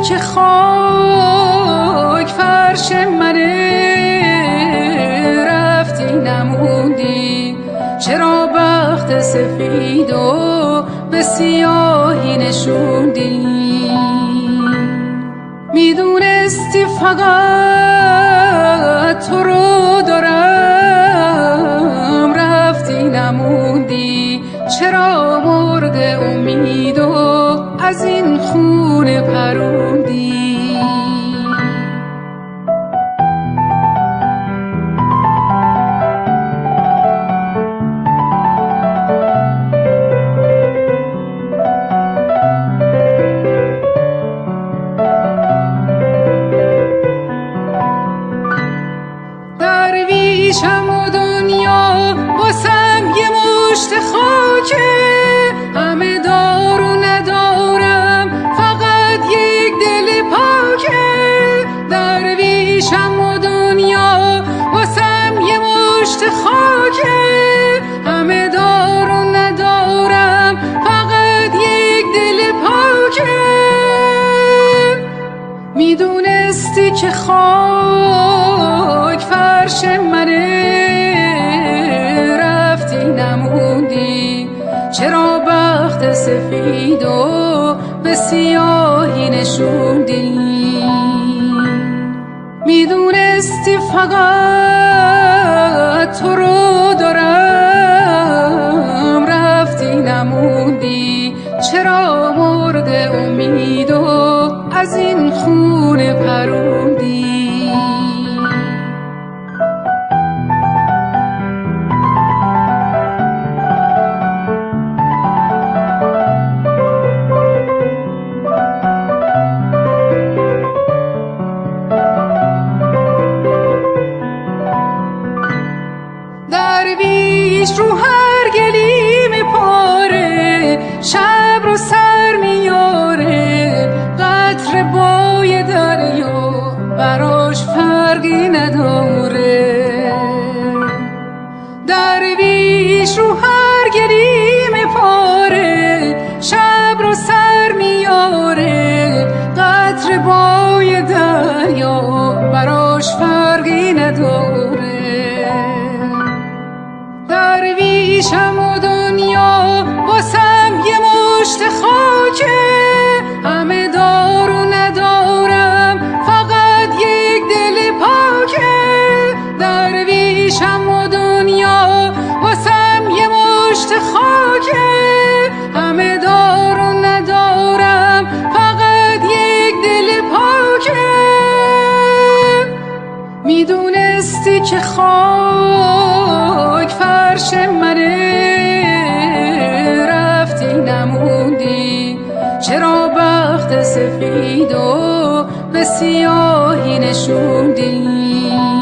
که خاک فرش منه، رفتی نموندی چرا بخت سفید و به سیاهی نشوندی؟ میدونستی فقط تو رو دارم، رفتی نموندی چرا مرغ امیدو از این خونه پروندی؟ درویشم و دنیا واسم یه مشت خاکه، همه دار و ندارم فقط یک دل پاکه. درویشم و دنیا واسم یه مشت خاکه، همه دار و ندارم فقط یک دل پاکه. میدونستی که خاک فرش منه، رفتی نموندی چرا بخت سفید و به سیاهی نشوندی؟ میدونستی فقط تو رو دارم، رفتی نموندی چرا مرغ امیدو از این خونه پروندی؟ درویش رو هر گلیم پاره، شب رو سر میاره، قطر بای دریا براش فرقی نداره. درویش رو هر گلیم پاره، شب رو سر میاره، قطر بای دریا براش فرقی نداره. درویشم و دنیا واسم یه مشت خاکه، همه دار و ندارم فقط یک دل پاکه. درویشم و دنیا واسم یه مشت خاکه، همه دار و ندارم فقط یک دل پاکه. میدونستی که خاک فرش منه، رفتی نموندی چرا بخت سفید و به سیاهی نشوندی؟